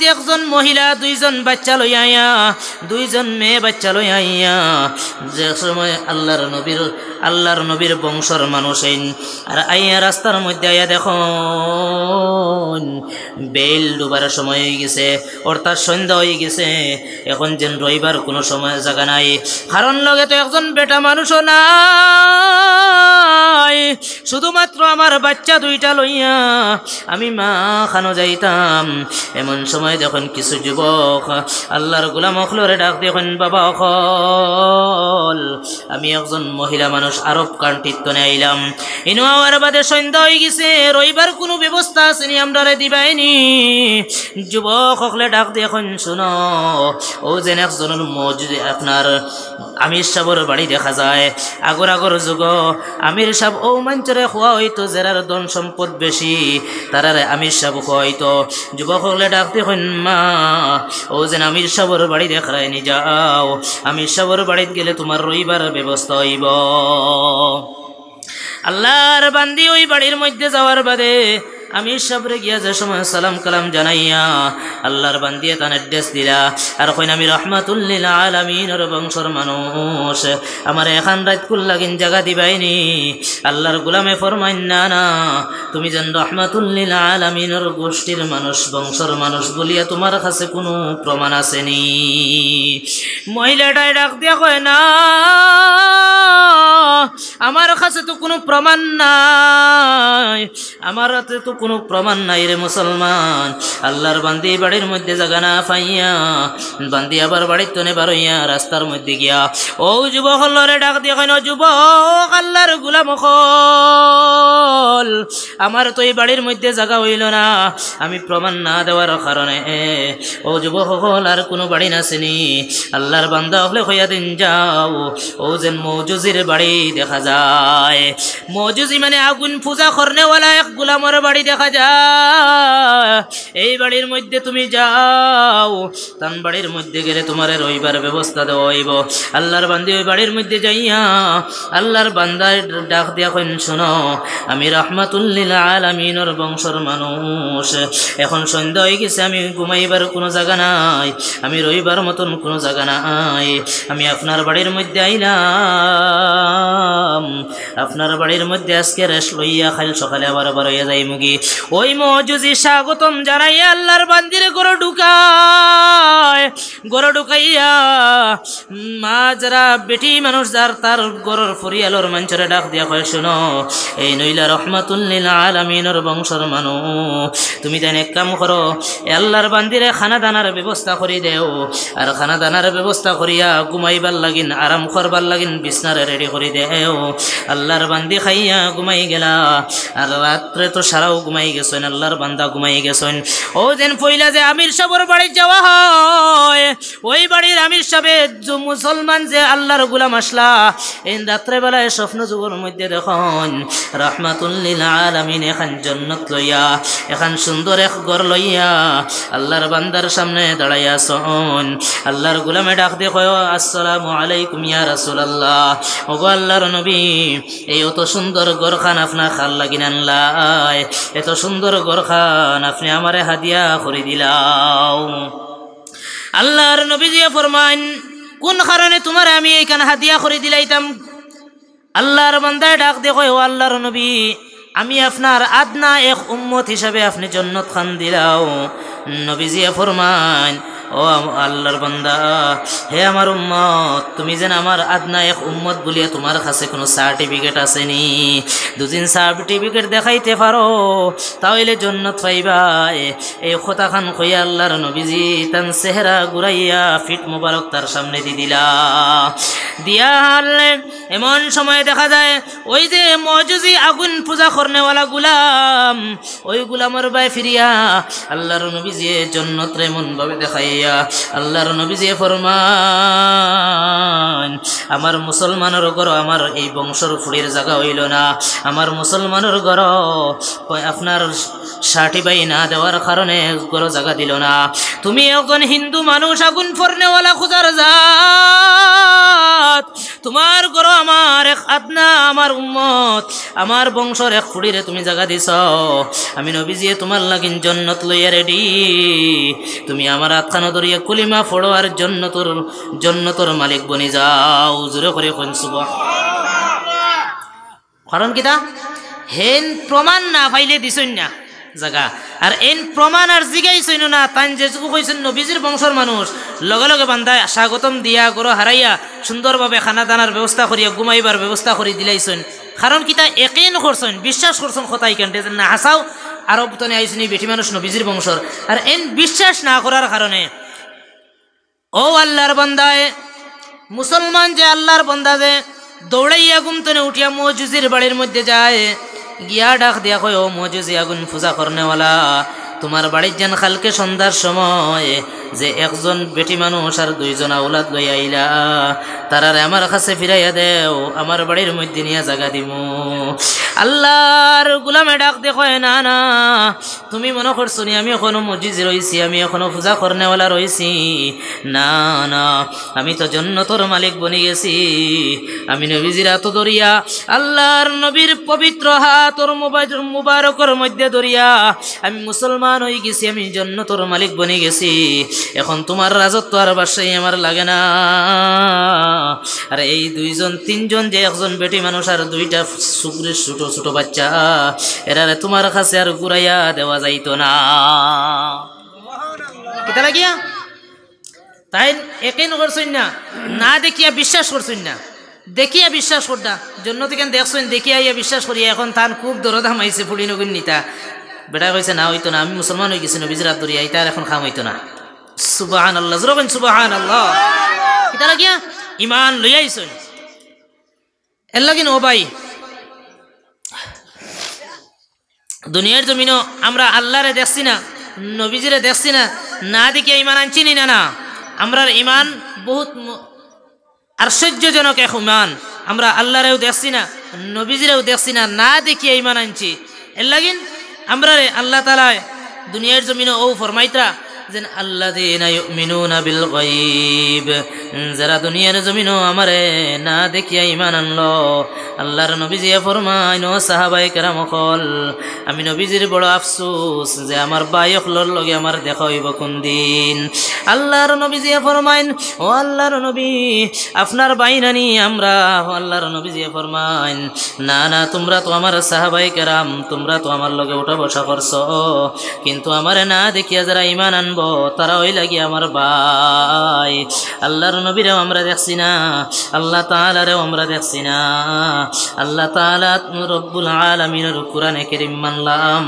একজন মহিলা দুইজন বাচ্চা লই আইয়া দুইজন মেয়ে বাচ্চা লই আইয়া যে সময় আল্লাহর নবীর বংশর মানুষ আর আইয়া রাস্তার মধ্যে আইয়া দেখুন বেল ডুবার সময় হয়ে গেছে অর্থাৎ সন্ধ্যা হয়ে গেছে এখন যেন রইবার কোনো সময় জায়গা নাই কারণ লগে তো একজন বেটা মানুষও নাই শুধুমাত্র আমার বাচ্চা দুইটা লইয়া আমি মা খানো যাইতাম এমন সময় দেখুন কিছু যুবক আল্লাহর গোলাম অখলরে ডাক দেখুন বাবা অখল আমি একজন মহিলা মানুষ আরব কান্ট্রিতে আইলাম ইনো আর বাদে সন্ধ্যা হয়ে গেছে রইবার কোনো ব্যবস্থা আসেনি আমরা দিবাইনি যুবক অখলে ডাক দেখুন শুনো ও যেন একজনের মজুদ আপনার আমির সাবর বাড়ি দেখা যায় আগর যুগ আমির সাব ও মঞ্চরে খোয়া হইতো যারার ধন সম্পদ বেশি তারারে আমির সাব খোয়া হইতো যুবক হলে ডাকতে হইন মা ও যেন আমির সাবর বাড়ি দেখায় নি যাও আমির সাবর বাড়িতে গেলে তোমার রইবার ব্যবস্থা হইব আল্লাহর বান্দি ওই বাড়ির মধ্যে যাওয়ার বাদে আমির সাবরে গিয়া যে সময় সালাম কালাম জানাইয়া আল্লাহর বান্দিয়ে তার অ্যাড্রেস দিলা আর কইন আমি রহমাতুল লিল আলামিনের বংশর মানুষ আমার এখান রাত কুল লাগিন জায়গা দিবাইনি আল্লাহর গোলামে ফরমাইন না না তুমি যেন রহমাতুল লিল আলামিনের গোষ্ঠীর মানুষ বংশর মানুষ বলিয়া তোমার কাছে কোনো প্রমাণ আসেনি মহিলাটাই ডাক দিয়া কয় না আমার কাছে তো কোনো প্রমাণ নাই আমার হাতে তো কোনো প্রমাণ নাই রে মুসলমান আল্লাহর বান্দি বাড়ির মধ্যে জায়গা না পাইয়া বান্দি আবার বাড়ির তনে বারইয়া রাস্তার মধ্যে গিয়া ও যুবক হল্লরে ডাক দিয়ে কেন যুবক আল্লাহর গোলাম হল আমার তো এই বাড়ির মধ্যে জায়গা হইল না আমি প্রমাণ না দেওয়ার কারণে ও যুবক হল আর কোনো বাড়ি নাসেনি আল্লাহর বান্দা হলে হইয়া দিন যাও ও যেন মৌজুজির বাড়ি দেখা যায় মৌজুজি মানে আগুন পূজা করনেওয়ালা এক গোলামের বাড়ি দেখা যায় এই বাড়ির মধ্যে তুমি যাও তান বাড়ির মধ্যে গেলে তোমার রইবার ব্যবস্থা দেওয়া হইব আল্লাহর বান্দি ওই বাড়ির মধ্যে যাইয়া আল্লাহর বান্দার ডাক দিয়া কইন শোনো আমি রহমাতুল লিল আলামিনের বংশর মানুষ এখন সন্ধ্যা হয়ে গেছে আমি ঘুমাইবার কোনো জায়গা নাই আমি রইবার মতন কোনো জায়গা নাই আমি আপনার বাড়ির মধ্যে আইলাম আপনার বাড়ির মধ্যে আজকে রেস্ট লইয়া খাইল সকালে আবার হইয়া যাই মুগি ওই মৌজুজি স্বাগতম জানাইয়া আল্লাহর বান্দিরে গরু ঢুকাইয়া মা যারা বেটি মানুষ যার তার গরুর ফরিয়ালর মঞ্চরে ডাক দিয়া কয় শোনো এই নইলা রহমাতুল লিল আলামিনের বংশর মানুষ তুমি তাই এক কাম করো আল্লাহর বান্দিরে খানা দানার ব্যবস্থা করি দেও আর খানা দানার ব্যবস্থা করিয়া ঘুমাইবার লাগিন আরাম করবার লাগিন বিছনারে রেডি করি দেও আল্লাহর বান্দি খাইয়া ঘুমাই গেলা আর রাত্রে তো সারাও ঘুমাই গেছেন আল্লাহর বান্দা ঘুমাই গেছেন ও যেন পইলা যে আমির সাহেবের বাড়ি যাওয়া হয় ওই বাড়ির আমির সাহেব মুসলমান যে আল্লাহর গোলাম আসলা এই রাত্রেবেলায় স্বপ্ন যুগের মধ্যে দেখুন রহমাতুল লিল আলামিন এখান জান্নাত লইয়া এখান সুন্দর এক ঘর লইয়া আল্লাহর বান্দার সামনে দাঁড়াইয়া শোন আল্লাহর গোলামে ডাক দেখো আসসালামু আলাইকুম ইয়া রাসূলুল্লাহ ওগো আল্লাহর নবী এই অত সুন্দর ঘরখান আপনার খাল লাগিন আনলাই এত সুন্দর ঘরখান আপনি আমারে হাদিয়া করে দিলাও আল্লাহর নবী জিয়া ফরমান কোন কারণে তোমার আমি এইখানে হাদিয়া করে দিলাইতাম আল্লাহর বান্দায় ডাক দেখো ও আল্লাহর নবী আমি আপনার আদনা এক উম্মত হিসাবে আপনি জান্নাত খান দিলাও নবী জিয়া ফরমান ও আল্লাহর বান্দা হে আমার উম্মত তুমি যেন আমার আদনা এক উম্মত বলিয়া তোমার কাছে কোনো সার্টিফিকেট আসেনি দুদিন সার্টিফিকেট দেখাইতে পারো তাহলে জান্নাত পাইবা এই কথাখান কইয়া আল্লাহর নবীজি তান চেহারা ঘুরাইয়া ফিট মোবারক তার সামনে দিলা দিয়া এমন সময় দেখা যায় ওই যে মজুজি আগুন পূজা করনেওয়ালা গুলাম ওই গুলামের বাই ফিরিয়া আল্লাহর নবীজি জান্নাত এমন ভাবে দেখাই আল্লাহর নবীজি ফরমান আমার মুসলমানের ঘর আমার এই বংশর ফুড়ির জায়গা হইল না আমার মুসলমানের ঘর আপনার সার্টিফাই না দেওয়ার কারণে ঘর জায়গা দিল না তুমি একজন হিন্দু মানুষ আগুন ফরনেওয়ালা খুদার জাত তোমার গরো আমার এক আদনা আমার উম্মত আমার বংশর এক ফুড়িরে তুমি জায়গা দিছ আমি নবীজিয়ে তোমার লাগিন জন্নত লইয়া রেডি তুমি আমার আত্মানো ধরিয়া কুলিমা ফোড়ো আর জন্নতর মালিক বনি যাও জোরে করে কোন সুবহানাল্লাহ কারণ কিতা হেন প্রমাণ না পাইলে দিছই না জায়গা আর এন প্রমাণ আর জিগাইছইন না তান যেটুকু কইছেন নবীজির বংশর মানুষ লগে লগে বান্ধায় স্বাগতম দিয়া গরো হারাইয়া সুন্দরভাবে খানা দানার ব্যবস্থা করিয়া ঘুমাইবার ব্যবস্থা করে দিলাইছেন কারণ কিতা একেন করছেন বিশ্বাস করছেন কথাই কেন না হাসাও আরব তনে আইসনি বেটি মানুষ নবীজির বংশর আর এন বিশ্বাস না করার কারণে ও আল্লাহর বান্দায় মুসলমান যে আল্লাহর বান্দা যে দৌড়াইয়া ঘুমতনে উঠিয়া মজুজির বাড়ির মধ্যে যায় গিয়া ডাক দিয়া কয় ও মজুজি আগুন পূজা করনেওয়ালা তোমার বাড়ির যেন কালকে সন্ধ্যার সময় যে একজন বেটি মানুষ আর দুইজন আউলাদ লই আইলা তারারে আমার কাছে ফিরাইয়া দেও আমার বাড়ির মধ্যে নিয়ে জায়গা দিমু আল্লাহর গোলামে ডাক দেখো না না তুমি মনে করছো নি আমি এখনো মসজিদে রয়েছি আমি এখনো পূজা করনেওয়ালা রয়েছি না না আমি তো জন্নতর মালিক বনি গেছি আমি নবীজির হাত ধরিয়া আল্লাহর নবীর পবিত্র হাত ওর মুবারকর মধ্যে ধরিয়া আমি মুসলমান হয়ে গেছি আমি জন্নতর মালিক বনি গেছি এখন তোমার রাজত্ব আর বাসাই আমার লাগে না আর এই দুইজন তিনজন যে একজন বেটি মানুষ আর দুইটা শুকরের ছোট ছোট বাচ্চা এরারে তোমার কাছে আর ঘুরাইয়া দেওয়া যাইতো না কিতা লাগিয়া তাই একেন করছেন না না দেখিয়া বিশ্বাস করছেন না দেখিয়া বিশ্বাস করতা জন্য থেকে দেখছেন দেখিয়া ইয়া বিশ্বাস করিয়া এখন তার খুব দরদাম আইছে ফুড়ি নগুন নিতা বেটা কইছে না হইতো না আমি মুসলমান হয়ে গেছি নবীজির হাত ধরিয়া ইতার এখন খাম হইতো না সুবহানাল্লাহ জোরে সুবহানাল্লাহ কিতা লাগিয়া ইমান লইয়াইছেন এর লাগিন ও ভাই দুনিয়ার জমিনও আমরা আল্লাহরে দেখছি না নবীজিরে দেখছি না না দেখিয়া ইমান আনছি না না আমরার ইমান বহুত আশ্চর্যজনক এক ইমান আমরা আল্লাহরেও দেখছি না নবীজিরেও দেখছি না না দেখিয়া ইমান আনছি এর লাগিন আমরা রে আল্লাহ তাআলা দুনিয়ার জমিনও ও ফরমাইতা যেন আল্লাযীনা ইউমিনুনা বিল গায়ব যারা দুনিয়ার জমিনও আমারে না দেখিয়া ঈমান আনলো আল্লাহর নবীজি ফরমাইন ও সাহাবায়ে কেরাম কল আমি নবীজির বড় আফসোস যে আমার ভাইয়কলর লগে আমার দেখা হইব কোন দিন আল্লাহর নবীজি ফরমাইন ও আল্লাহর নবী আপনার বাইনানি আমরা আল্লাহর নবীজি ফরমাইন না না তোমরা তো আমার সাহাবায়ে কেরাম তোমরা তো আমার লগে উঠা বসা করছো কিন্তু আমারে না দেখিয়া যারা ঈমান আনবো তারা ওই লাগি আমার ভাই আল্লাহর নবীরেও আমরা দেখছি না আল্লাহ তাআলারেও আমরা দেখছি না আল্লাহ তাআলা রব্বুল আলামিনের কোরআনে কারীম মানলাম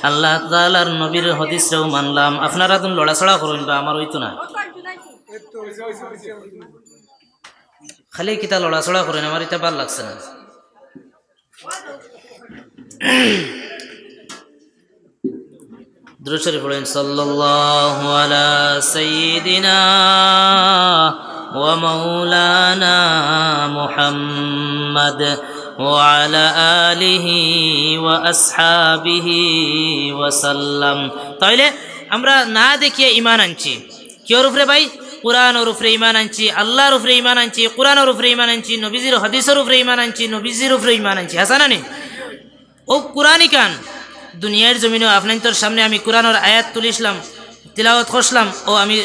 আল্লাহ তাআলার নবীর হাদিসেও মানলাম আপনারা তো লড়াছড়া করুন বা আমার হইতো না খালি কিতা লড়াছড়া করেন আমার এটা ভালো লাগছে না درود شریف پڑھیں صلی اللہ علی سیدنا و مولانا محمد وعلى آله وأصحابه وسلم তাহলে আমরা না দেখিয়ে ঈমান আনছি কিওর উপরে ভাই কুরআনের উপরে ঈমান আনছি আল্লাহর উপরে ঈমান আনছি কুরআনের উপরে ঈমান আনছি নবীজির হাদিসের উপরে ঈমান আনছি নবীজির উপরে ঈমান আনছি হাসানা নে ও কুরআনি কান দুনিয়ার জমিনে আপনার সামনে আমি কোরআনের আয়াত তুলিসলাম তিলাওয়াত করলাম ও আমি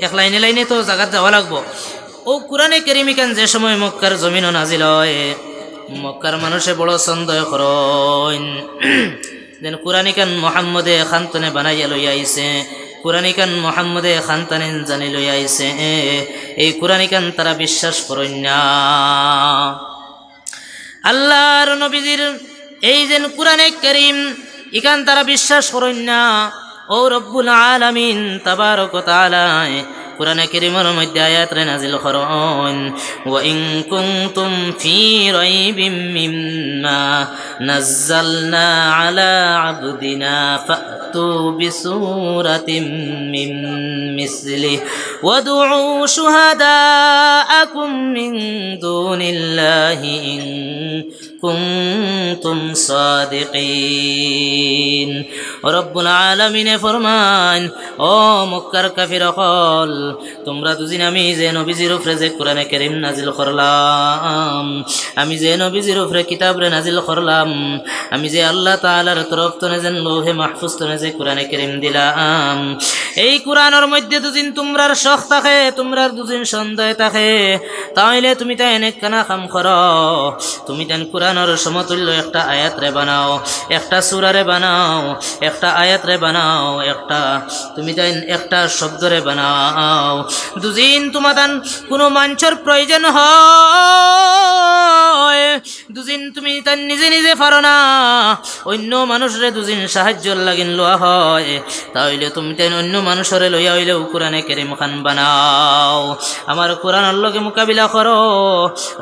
এক লাইনে লাইনে তো জায়গা যাওয়া লাগবো ও কোরআনে কারীম কান যে সময় মক্কার জমিনও নাজিল হয় মক্কার মানুষে বড় সন্দেহ করেন যেন কোরআনি কান মুহাম্মদে খানতনে বানাইয়া লইয়া আইছে কোরআনি কান মুহাম্মদে খানতানে জানি লইয়া আইছে এই কোরআনি কান তারা বিশ্বাস করেন না আল্লাহর নবীজির এই যেন কোরআনে কারীম ইকান তারা বিশ্বাস করেন না ও রব্বুল আলামিন তাবারক ওয়া তাআলা কোরআনে কারীমের মধ্যে আয়াত নাযিল করেন ওয়া ইন কুনতুম ফি রাইবিম মিম্মা নাযালনা আলা আবদিনা ফাতু বিসূরাতিন মিন মিসলিহি ওয়াদউ শুহাদাআকুম মিন দুনিল্লাহি ইন কুনতুম সাদিকিন। রব্বুল আলামিনে ফরমান, ও মক্কার কাফির হল, তোমরা দুদিন আমি যে নবীজির উপরে যে কোরআনে কারীম নাজিল করলাম, আমি যে নবীজির উপরে কিতাব রে নাজিল করলাম, আমি যে আল্লাহ তাআলার তরফ থেকে যে লৌহে মাহফুজ থেকে যে কোরআনে কারীম দিলাম, এই কোরআনের মধ্যে দুদিন তোমরার শখ থাকে, তোমরার দুদিন সন্দেহ থাকে, তাইলে তুমি তাই অনেক কানা কাম করো, তুমি তাই কোরআনের সমতুল্য একটা আয়াত রে বানাও, একটা সূরা রে বানাও, একটা আয়াত রে বানাও, একটা তুমি তাই একটা শব্দ রে বানাও। দুদিন তোমাদের কোনো মানুষের প্রয়োজন হয়, দুদিন তুমি তার নিজে নিজে পারো না, অন্য মানুষরে দুদিন সাহায্যর লাগিন লওয়া হয়, তাইলে তুমি তাই অন্য মানুষরে লইয়া হইলেও কোরআনে কারীম খান বানাও, আমার কোরআনের লগে মোকাবিলা করো।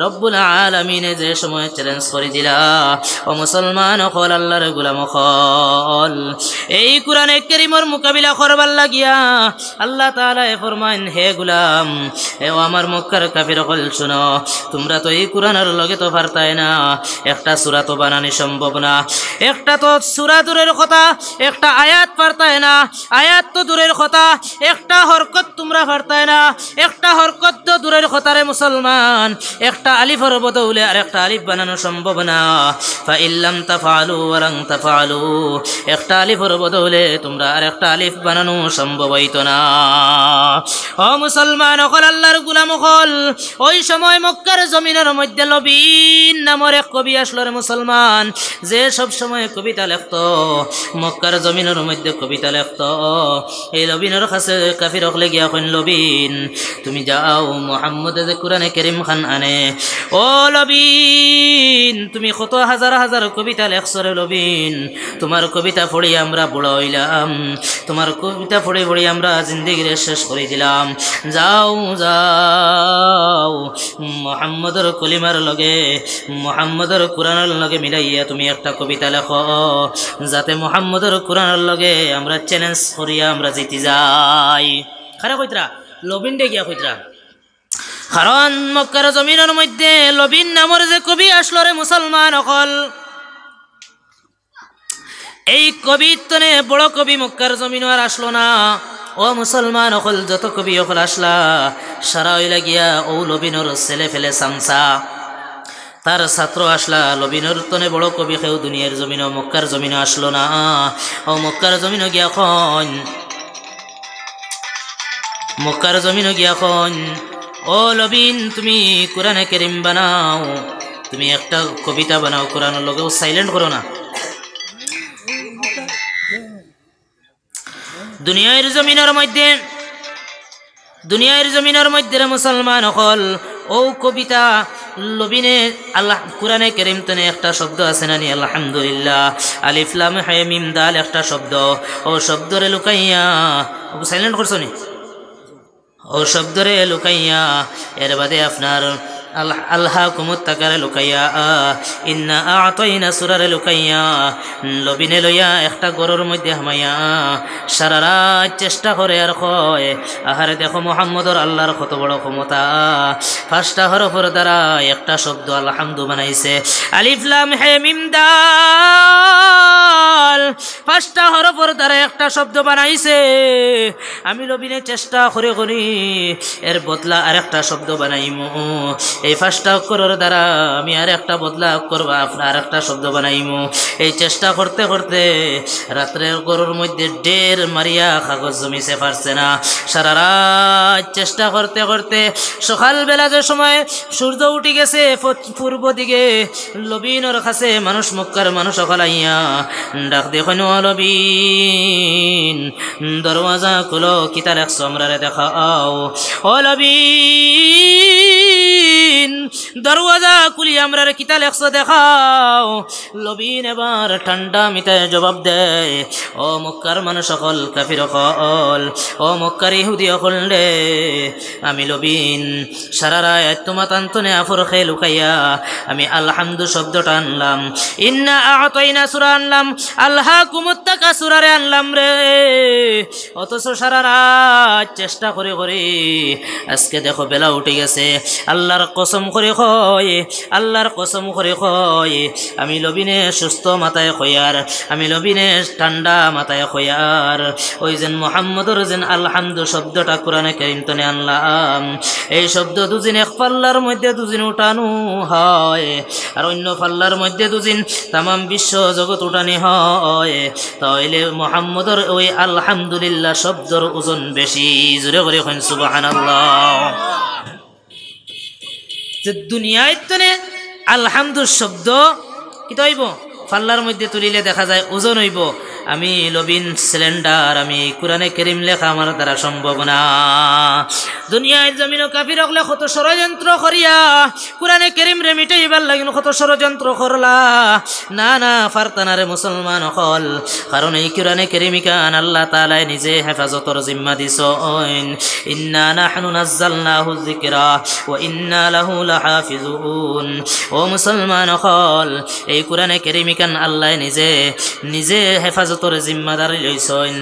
রব্বুল আলামিনে যে সময় চ্যালেঞ্জ করে দিলা, ও মুসলমান হল, আল্লাহর গোলাম হল, এই কোরআনে কারীমের মোকাবিলা করবার লাগিয়া আল্লাহ তাআলা ফরমান, হে গোলাম, হে আমার মক্কার কাফির হল, শুনো, তোমরা তো এই কোরআনের লগে তো পারতাই না, একটা সূরা তো বানানি সম্ভব না, একটা তো সূরা দূরের কথা, একটা আয়াত পারতাই না, আয়াত তো দূরের কথা, একটা হরকত তোমরা পারতাই না, একটা হরকত তো দূরের কথা রে মুসলমান, একটা আলিফের বদলে আর একটা আলিফ বানানো সম্ভব না। ফাইল্লাম তাফআলু ওয়া লান তাফআলু, একটা আলিফের বদলে তোমরা আর একটা আলিফ বানানো সম্ভব হইতো না। ও মুসলমান হল, আল্লাহর গোলাম হল, ওই সময় মক্কার জমিনের মধ্যে লবিন নামের এক কবি আসলো রে মুসলমান, যে সব সময় কবিতা লিখত, মক্কার জমিনের মধ্যে কবিতা লিখত। এই লবিনের কাছে কাফির হলে গিয়া কইন, লবিন তুমি যাও, মুহাম্মদ যে কোরআনে কারীম খান আনে, ও লবিন তুমি কত হাজার হাজার কবিতা লেখছো রে লবিন, তোমার কবিতা পড়ি আমরা বড় হইলাম, তোমার কবিতা পড়ে পড়ে আমরা জিন্দেগিরে শেষ করে দিলাম, যাও যাও মুহাম্মদের কলিমার লগে, মুহাম্মদের কোরআনের লগে মিলাইয়া তুমি একটা কবিতা লেখো, যাতে মুহাম্মদের কোরআনের লগে আমরা চ্যালেঞ্জ করিয়া আমরা জিতে যাই। খারে কইতরা লবিন ডে গিয়া কইতরা, কারণ মক্কার জমিনের মধ্যে লবিন নামের যে কবি আসলো রে মুসলমান অকল, এই কবির তনে বড় কবি মক্কার জমিন আর আসলো না। ও মুসলমান অকল, যত কবি অকল আসলা, সারা হইলা গিয়া ও লবিনর ছেলে ফেলে সামসা, তার ছাত্র আসলা, লবিনর তনে বড় কবি কেউ দুনিয়ার জমিন মক্কার জমিন আসলো না। ও মক্কার জমিন গিয়া খন, মক্কার জমিন গিয়া খন, ও লবিন তুমি কোরআনে কারীম বানাও, তুমি একটা কবিতা বানাও, কোরআনের লগেও সাইলেন্ট করো না। দুনিয়ার জমিনের মধ্যে মুসলমান হল, ও কবিতা লবিনে আল্লাহ কোরআনে কারীম তনে একটা শব্দ আছে নানি, আলহামদুলিল্লাহ, আলিফ লাম হে মিম দাল একটা শব্দ, ও শব্দরে লুকাইয়া, সাইলেন্ট করছো নি, ও শব্দরে লুকাইয়া, এর বাদে আপনার আল্লাহকুমুত তাকারে লুকাইয়া, ইন্না আতাইনা সূরারে লুকাইয়া, লবিনে লইয়া একটা গরুর মধ্যে হামাইয়া সারা রাত চেষ্টা করে আর কয়, আহারে দেখো মুহাম্মদর আল্লাহর কত বড় ক্ষমতা, পাঁচটা হরফের দ্বারা একটা শব্দ আলহামদু বানাইছে, আলিফ লাম হে মিম দাল, পাঁচটা হরফের দ্বারা একটা শব্দ বানাইছে, আমি লবিনে চেষ্টা করে করি এর বদলা আর একটা শব্দ বানাইমু, এই পাঁচটা অক্ষরের দ্বারা আমি আর একটা বদলা অক্ষর বা আর একটা শব্দ বানাইমু, এই চেষ্টা করতে করতে রাত্রের গরুর মধ্যে ডের মারিয়া কাগজ জমিছে পারছে না, সারা রাত চেষ্টা করতে করতে সকালবেলা যে সময় সূর্য উঠে গেছে পূর্ব দিকে, লবিনের কাছে মানুষ মক্কার মানুষ সকালাইয়া ডাক দেখুন, লবিন দরওয়াজা খুলো, কিতা লেখছো আমরারে দেখাও, ও লবিন দরওয়াজা খুলি আমরারে কিতা লেখছো দেখাও। লবিন এবার ঠান্ডা মিটায় জবাব দেয়, ও মক্কার মানুষ সকল, কাফির সকল, ও মক্কার ইহুদি সকল রে, আমি লবিন সারা রাত তোমার তান্তনে আফর খেয়ে লুকাইয়া আমি আলহামদু শব্দটা আনলাম, ইন্না আতাইনা সূরা আনলাম, আল্লাহকুমুত তাকাসুরারে আনলাম রে, অথচ সারা রাত চেষ্টা করে করে আজকে দেখো বেলা উঠে গেছে, আল্লাহর কসম করে কয়, আল্লাহর কসম করে কয়, আমি লবিনে সুস্থ মাথায় খয়ার, আমি লবিনে ঠান্ডা মাথায় খয়ার ওই যেন মুহাম্মদর যেন আলহামদু শব্দটা কোরআনে কারীম তনে আনলাম। এই শব্দ দুদিন এক পাল্লার মধ্যে দুদিন উঠানো হয়, আর অন্য পাল্লার মধ্যে দুদিন তামাম বিশ্ব জগৎ উঠানি হয়, তাইলে মুহাম্মদর ওই আলহামদুলিল্লাহ শব্দর ওজন বেশি। জোরে করে কইন সুবহানাল্লাহ। যে দুনিয়ায় তনে আলহামদু শব্দ কি হইব, পাল্লার মধ্যে তুলিলে দেখা যায় ওজন হইব। আমি লবিন সিলিন্ডার, আমি কোরআনে কারীম লেখা আমার দ্বারা সম্ভব না। দুনিয়ায় জমিন কাফির হলে কত ষড়যন্ত্র করিয়া কোরআনে কারীম রে মিটাইবার লাগিন কত ষড়যন্ত্র করলা, না না ফারতানারে মুসলমান হল, কারণ এই কোরআনে কারীম কান আল্লাহ তাআলা নিজে হেফাজতর জিম্মা দিছেন। ইন্না নাহনু নাযালনাহু যিকরা ওয়া ইন্না লাহু লাহাফিজুন। ও মুসলমান হল, এই কোরআনে কারীম কান আল্লাহ নিজে নিজে হেফাজতর জিম্মাদারি লইছেন।